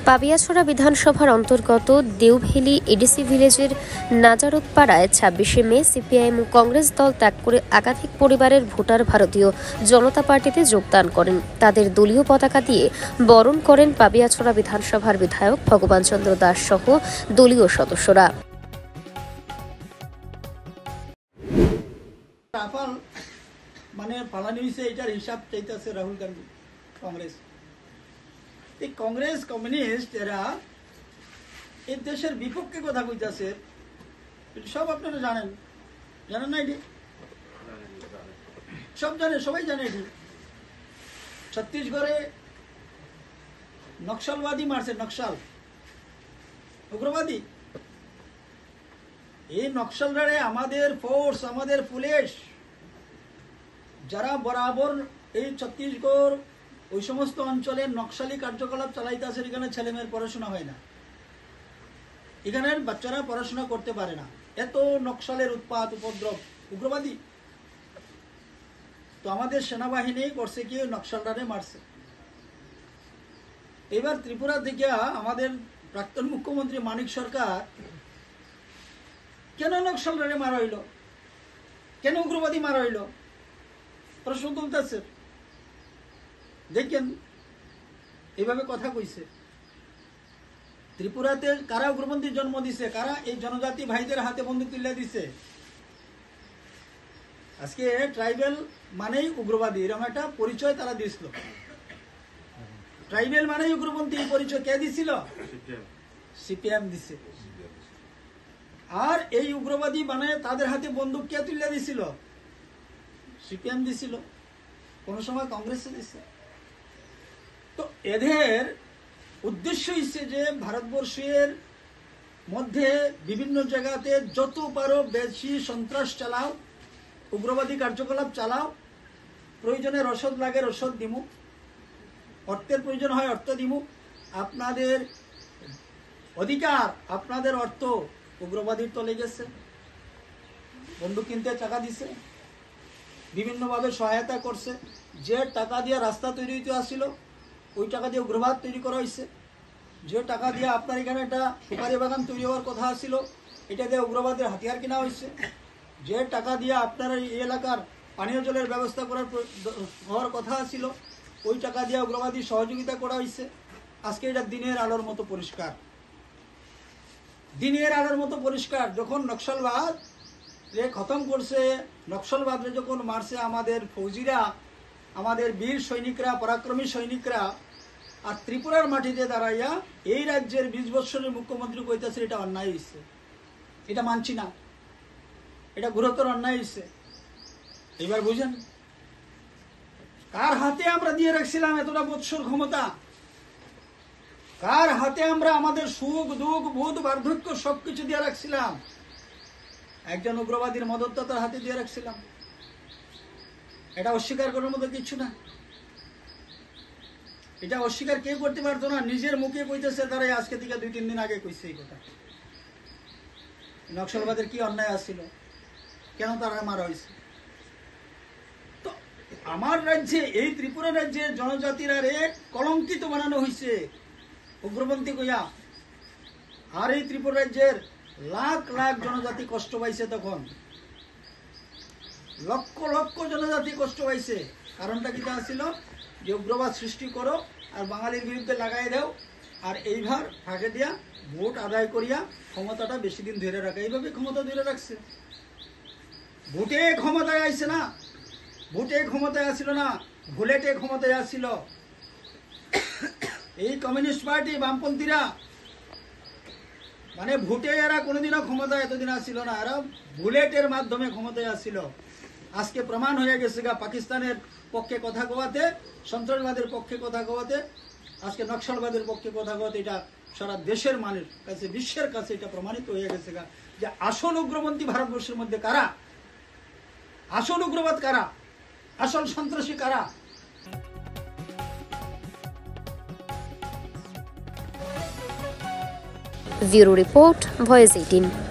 পাবিয়াছড়া বিধানসভার অন্তর্গত দেওভেলি এডিসি ভিলেজের নাজারতপাড়ায় ২৬শে মে সিপিআইএম ও কংগ্রেস দল ত্যাগ করে একাধিক পরিবারের ভোটার ভারতীয় জনতা পার্টিতে যোগদান করেন। তাদের দলীয় পতাকা দিয়ে বরণ করেন পাবিয়াছড়া বিধানসভার বিধায়ক ভগবান চন্দ্র দাস সহ দলীয় সদস্যরা। এটার হিসাব চাইতেছে রাহুল গান্ধী, কংগ্রেস। এই কংগ্রেস কমিউনিস্ট এরা এই দেশের বিপক্ষে কথা কইতাছে, সব আপনারা জানেন, জানেন না? এটি সব জানে, সবাই জানে। এটি ছত্তিশগড়ে নকশালবাদী মারছে, নকশাল উগ্রবাদী। এই নকশালরা আমাদের ফোর্স, আমাদের পুলিশ যারা বরাবর এই ছত্তিশগড় ওই সমস্ত অঞ্চলে নকশালি কার্যকলাপ চালাইতেছে, এখানে ছেলেমেয়ের পড়াশোনা হয় না, এখানের বাচ্চারা পড়াশোনা করতে পারে না, এত নকশালের উৎপাত উপদ্রব, উগ্রবাদী। তো আমাদের সেনাবাহিনী করছে কি, নকশালরারে মারছে। এবার ত্রিপুরা থেকে আমাদের প্রাক্তন মুখ্যমন্ত্রী মানিক সরকার কেন নকশালরারে মারা হইল, কেন উগ্রবাদী মারা হইল প্রশ্ন তুলতেছে। দেখেন এইভাবে কথা কইছে। ত্রিপুরাতে কারা উগ্রপন্থী জন্ম দিছে, কারা এই জনজাতি ভাইদের হাতে বন্দুক তুলে দিছে। আজকে ট্রাইবেল মানেই উগ্রবাদী, এরকম একটা পরিচয় তারা দিছিল। ট্রাইবেল মানেই উগ্রপন্থী, এই পরিচয় কে দিছিল? সিপিএম দিছে। আর এই উগ্রবাদী মানে তাদের হাতে বন্দুক কে তুলে দিছিল? সিপিএম দিছিল, কোন সময় কংগ্রেসে দিছে। তো এদের উদ্দেশ্য হচ্ছে যে ভারতবর্ষের মধ্যে বিভিন্ন জায়গাতে যত পারো বেশি সন্ত্রাস চালাও, উগ্রবাদী কার্যকলাপ চালাও, প্রয়োজনে রসদ লাগে রসদ দিমু, অর্থের প্রয়োজন হয় অর্থ দিমু, আপনাদের অধিকার, আপনাদের অর্থ উগ্রবাদীর তলে গেছে, বন্দুক কিনতে টাকা দিছে, বিভিন্নভাবে সহায়তা করছে। যে টাকা দিয়ে রাস্তা তৈরি হইতে আসছিল, ওই টাকা দিয়ে উগ্রবাদ তৈরি করা হয়েছে। যে টাকা দিয়ে আপনার এখানে একটা সুপারি বাগান তৈরি হওয়ার কথা ছিল, এটা দিয়ে উগ্রবাদের হাতিয়ার কেনা হয়েছে। যে টাকা দিয়ে আপনার এই এলাকার পানীয় জলের ব্যবস্থা হওয়ার কথা ছিল, ওই টাকা দিয়ে উগ্রবাদী সহযোগিতা করা হয়েছে। আজকে এটা দিনের আলোর মতো পরিষ্কার, দিনের আলোর মতো পরিষ্কার। যখন নকশালবাদ খতম করছে, নকশালবাদরে যখন মারছে আমাদের ফৌজিরা, আমাদের বীর সৈনিকরা, পরাক্রমী সৈনিকরা, আর ত্রিপুরার মাটিতে দাঁড়াইয়া এই রাজ্যের 20 বছরের মুখ্যমন্ত্রী কইতাছে এটা অন্যায় হয়েছে, এটা মানছি না, এটা গুরুতর অন্যায় হয়েছে। এবার বুঝেন কার হাতে আমরা দিয়ে রাখছিলাম এতটা বৎসর ক্ষমতা, কার হাতে আমরা আমাদের সুখ দুঃখ বোধ বার্ধক্য সবকিছু দিয়ে রাখছিলাম? একজন উগ্রবাদীর মদতদাতার হাতে দিয়ে রাখছিলাম। এটা অস্বীকার করার মতো কিছু না, এটা অস্বীকার কেউ করতে পারতো না। নিজের মুখে কইতেছে তারাই, আজকে থেকে 2-3 দিন আগে কইছে এই কথা। নকশালবাদের কি অন্যায় আসছিল, কেন তারা মারা হয়েছে? তো আমার রাজ্যে, এই ত্রিপুরা রাজ্যের জনজাতিরা কলঙ্কিত বানানো হয়েছে উগ্রপন্থী কইয়া। আর এই ত্রিপুরা রাজ্যের লাখ লাখ জনজাতি কষ্ট পাইছে, তখন লক্ষ লক্ষ জনজাতি কষ্ট পাইছে। কারণটা কি ছিল? যে উগ্রবাদ সৃষ্টি করো আর বাঙালির বিরুদ্ধে লাগাই দাও, আর এইবার ফাঁকে দিয়া ভোট আদায় করিয়া ক্ষমতাটা বেশি দিন ধরে রাখা। এইভাবে ক্ষমতা ধরে রাখছে। ভোটে ক্ষমতায় আসছে না, ভোটে ক্ষমতায় আসছিল না, ভুলেটে ক্ষমতায় আসছিল। এই কমিউনিস্ট পার্টি, বামপন্থীরা, মানে ভোটে এরা কোনোদিনও ক্ষমতায় এতদিন আসছিল না, এরা বুলেটের মাধ্যমে ক্ষমতায় আসছিল। আজকে প্রমাণ হয়ে গেছে পাকিস্তানের পক্ষে কথা কোয়াতে, সন্ত্রাসবাদের পক্ষে কথা কোয়াতে, আজকে নকশালবাদের পক্ষে কথা কোয়াতে, এটা সারা দেশের মানুষের কাছে, বিশ্বের কাছে এটা প্রমাণিত হয়ে গেছে যে আসল উগ্রপন্থী ভারতবর্ষের মধ্যে কারা, আসল উগ্রবাদ কারা, আসল সন্ত্রাসী কারা। Bureau report, voice 18।